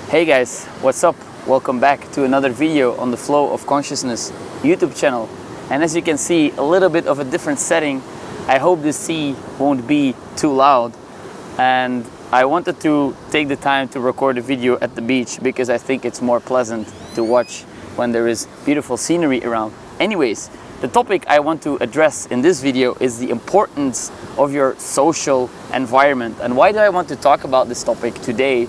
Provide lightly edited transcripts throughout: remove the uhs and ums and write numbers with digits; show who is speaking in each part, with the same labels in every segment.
Speaker 1: Hey guys, what's up? Welcome back to another video on the Flow of Consciousness YouTube channel. And as you can see, a little bit of a different setting. I hope the sea won't be too loud. And I wanted to take the time to record a video at the beach because I think it's more pleasant to watch when there is beautiful scenery around. Anyways, the topic I want to address in this video is the importance of your social environment. And why do I want to talk about this topic today?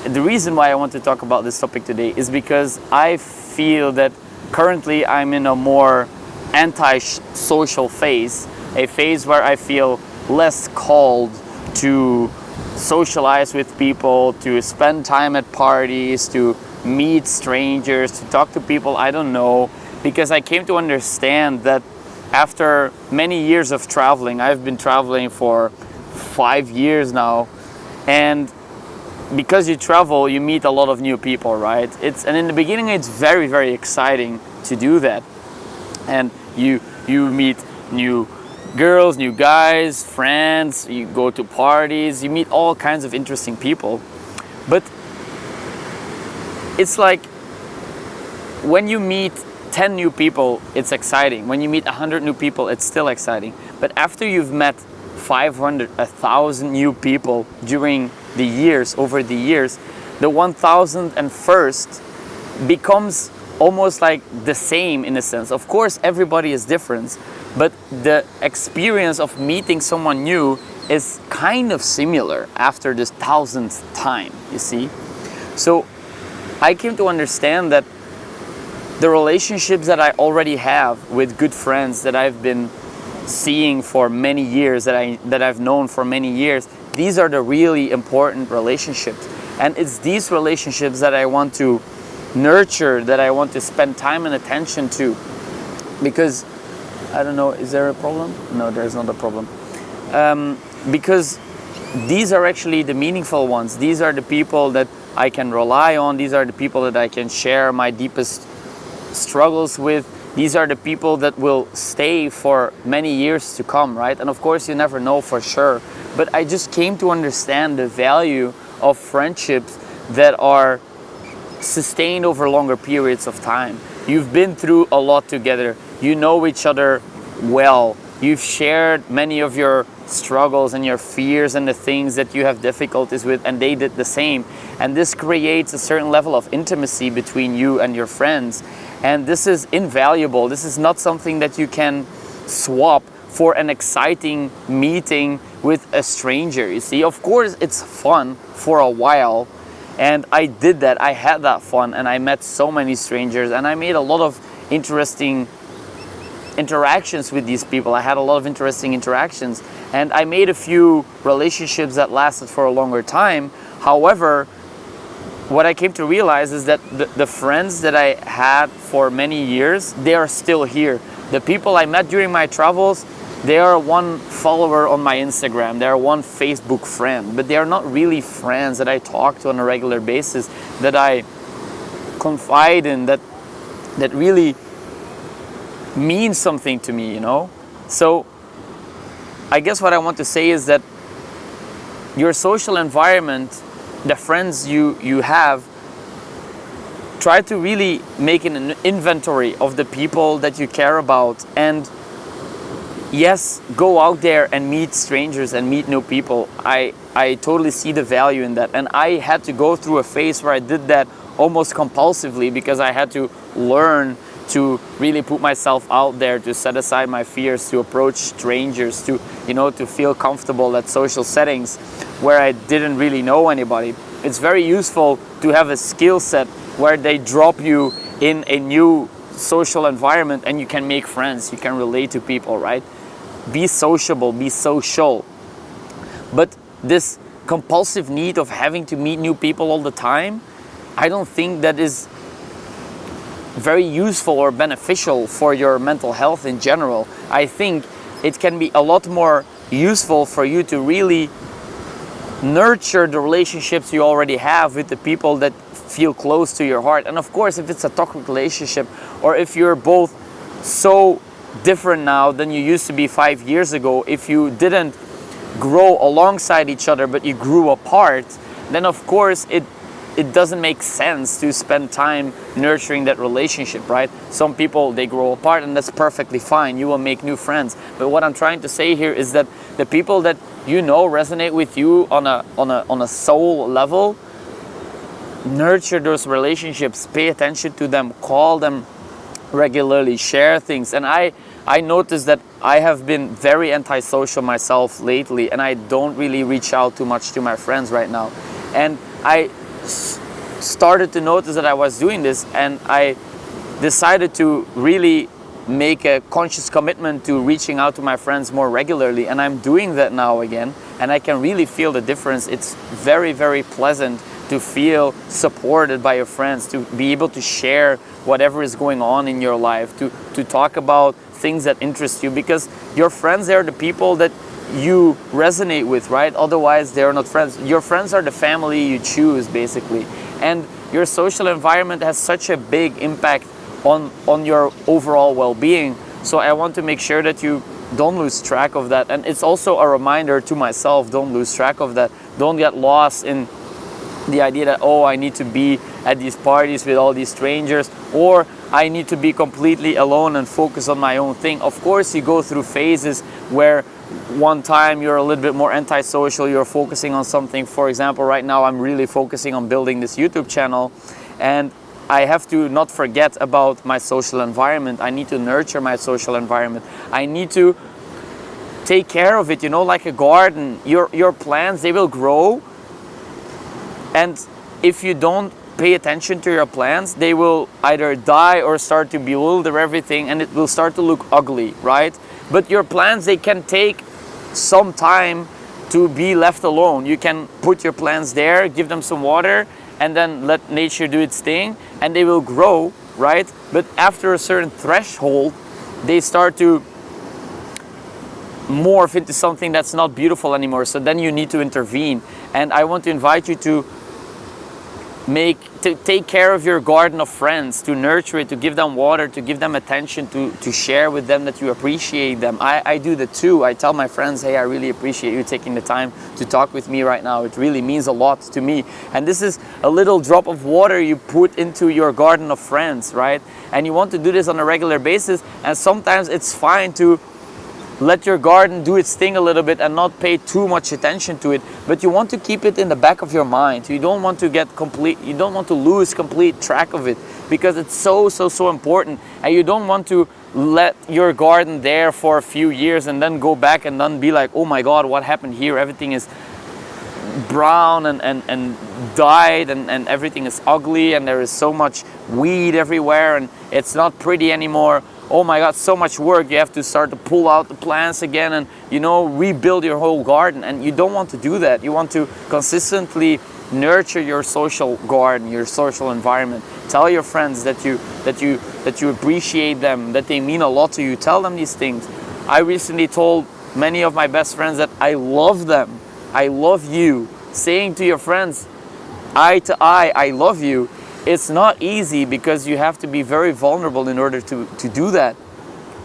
Speaker 1: The reason why I want to talk about this topic today is because I feel that currently I'm in a more anti-social phase, a phase where I feel less called to socialize with people, to spend time at parties, to meet strangers, to talk to people I don't know, because I came to understand that after many years of traveling, I've been traveling for 5 years now, and because you travel, you meet a lot of new people, right? And in the beginning, it's very, very exciting to do that. And you meet new girls, new guys, friends, you go to parties, you meet all kinds of interesting people. But it's like when you meet 10 new people, it's exciting. When you meet 100 new people, it's still exciting. But after you've met 500, 1,000 new people during the years, over the years, the 1,001st becomes almost like the same in a sense. Of course, everybody is different, but the experience of meeting someone new is kind of similar after this 1,000th time, you see? So I came to understand that the relationships that I already have with good friends that I've been seeing for many years, that I've known for many years, these are the really important relationships. And it's these relationships that I want to nurture, that I want to spend time and attention to. Because, I don't know, is there a problem? No, there's not a problem. Because these are actually the meaningful ones. These are the people that I can rely on. These are the people that I can share my deepest struggles with. These are the people that will stay for many years to come, right? And of course, you never know for sure. But I just came to understand the value of friendships that are sustained over longer periods of time. You've been through a lot together. You know each other well. You've shared many of your struggles and your fears and the things that you have difficulties with, and they did the same. And this creates a certain level of intimacy between you and your friends. And this is invaluable. This is not something that you can swap for an exciting meeting with a stranger. You see, of course, it's fun for a while. And I did that. I had that fun, and I met so many strangers, and I made a lot of interesting interactions with these people. I had a lot of interesting interactions, and I made a few relationships that lasted for a longer time. However, what I came to realize is that the friends that I had for many years, they are still here. The people I met during my travels, they are one follower on my Instagram, they are one Facebook friend, but they are not really friends that I talk to on a regular basis, that I confide in, that really means something to me, you know? So I guess what I want to say is that your social environment, the friends you have, try to really make an inventory of the people that you care about. And yes, go out there and meet strangers and meet new people. I totally see the value in that. And I had to go through a phase where I did that almost compulsively, because I had to learn to really put myself out there, to set aside my fears, to approach strangers, to feel comfortable at social settings where I didn't really know anybody. It's very useful to have a skill set where they drop you in a new social environment and you can make friends, you can relate to people, right? Be sociable, be social. But this compulsive need of having to meet new people all the time, I don't think that is very useful or beneficial for your mental health in general. I think it can be a lot more useful for you to really nurture the relationships you already have with the people that feel close to your heart. And of course, if it's a toxic relationship, or if you're both so different now than you used to be 5 years ago, if you didn't grow alongside each other but you grew apart, then of course it it doesn't make sense to spend time nurturing that relationship, right? Some people, they grow apart, and that's perfectly fine. You will make new friends. But what I'm trying to say here is that the people that you know resonate with you on a soul level, nurture those relationships, pay attention to them, call them regularly, share things. And I noticed that I have been very antisocial myself lately, and I don't really reach out too much to my friends right now. And I started to notice that I was doing this, and I decided to really make a conscious commitment to reaching out to my friends more regularly, and I'm doing that now again, and I can really feel the difference. It's very, very pleasant to feel supported by your friends, to be able to share whatever is going on in your life, to talk about things that interest you, because your friends are the people that you resonate with, right? Otherwise, they're not friends. Your friends are the family you choose, basically. And your social environment has such a big impact on your overall well-being. So I want to make sure that you don't lose track of that. And it's also a reminder to myself, don't lose track of that. Don't get lost in the idea that, oh, I need to be at these parties with all these strangers, or I need to be completely alone and focus on my own thing. Of course, you go through phases where one time you're a little bit more antisocial, you're focusing on something. For example, right now I'm really focusing on building this YouTube channel, and I have to not forget about my social environment. I need to nurture my social environment. I need to take care of it, you know, like a garden. Your plants, they will grow, and if you don't pay attention to your plants, they will either die or start to bewilder everything, and it will start to look ugly, right? But your plants, they can take some time to be left alone. You can put your plants there, give them some water, and then let nature do its thing, and they will grow, right? But after a certain threshold, they start to morph into something that's not beautiful anymore. So then you need to intervene. And I want to invite you to take care of your garden of friends, to nurture it, to give them water, to give them attention, to share with them that you appreciate them. I do that too. I tell my friends, hey, I really appreciate you taking the time to talk with me right now. It really means a lot to me. And this is a little drop of water you put into your garden of friends, right? And you want to do this on a regular basis. And sometimes it's fine to let your garden do its thing a little bit and not pay too much attention to it, but you want to keep it in the back of your mind. You don't want to you don't want to lose complete track of it, because it's so important, and you don't want to let your garden there for a few years and then go back and then be like, oh my God, what happened here? Everything is brown and dyed, and everything is ugly, and there is so much weed everywhere, and it's not pretty anymore. Oh my God, so much work. You have to start to pull out the plants again and, you know, rebuild your whole garden. And you don't want to do that. You want to consistently nurture your social garden, your social environment. Tell your friends that you appreciate them, that they mean a lot to you. Tell them these things. I recently told many of my best friends that I love them. I love you. Saying to your friends, eye to eye, I love you. It's not easy, because you have to be very vulnerable in order to do that.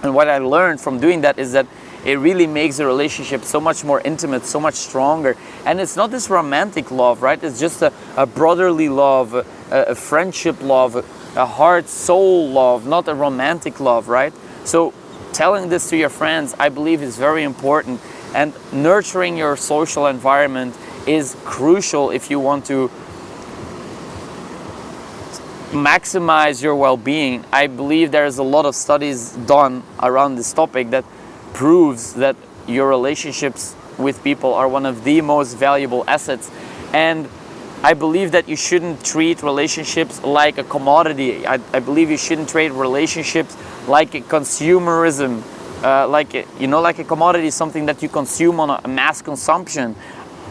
Speaker 1: And what I learned from doing that is that it really makes the relationship so much more intimate, so much stronger. And it's not this romantic love, right? It's just a brotherly love, a friendship love, a heart, soul love, not a romantic love, right? So telling this to your friends, I believe, is very important. And nurturing your social environment is crucial if you want to maximize your well-being. I believe there's a lot of studies done around this topic that proves that your relationships with people are one of the most valuable assets. And I believe that you shouldn't treat relationships like a commodity. I believe you shouldn't treat relationships like a consumerism, like a commodity, something that you consume on a mass consumption.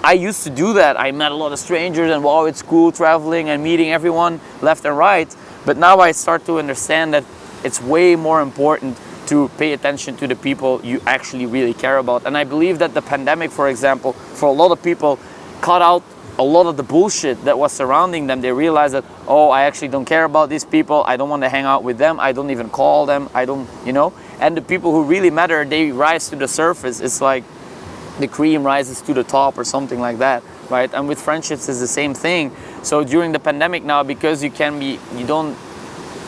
Speaker 1: I used to do that. I met a lot of strangers, and wow, it's cool traveling and meeting everyone left and right. But now I start to understand that it's way more important to pay attention to the people you actually really care about. And I believe that the pandemic, for example, for a lot of people, cut out a lot of the bullshit that was surrounding them. They realized that, oh, I actually don't care about these people. I don't want to hang out with them. I don't even call them. I don't, and the people who really matter, they rise to the surface. It's like the cream rises to the top or something like that, right? And with friendships, it's the same thing. So during the pandemic now, because you don't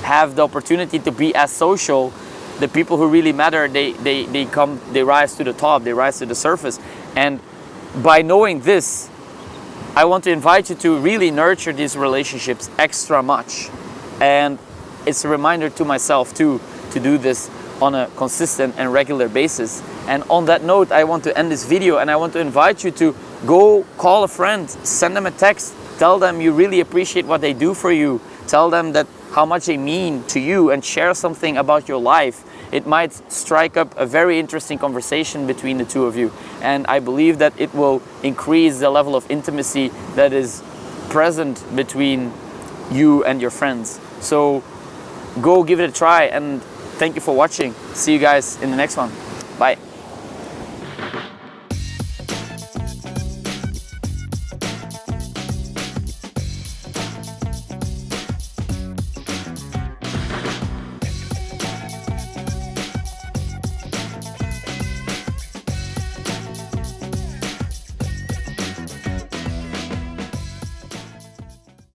Speaker 1: have the opportunity to be as social, the people who really matter, they rise to the top, they rise to the surface. And by knowing this, I want to invite you to really nurture these relationships extra much. And it's a reminder to myself too, to do this on a consistent and regular basis. And on that note, I want to end this video, and I want to invite you to go call a friend, send them a text, tell them you really appreciate what they do for you, tell them that how much they mean to you, and share something about your life. It might strike up a very interesting conversation between the two of you. And I believe that it will increase the level of intimacy that is present between you and your friends. So go give it a try, and thank you for watching. See you guys in the next one. Bye.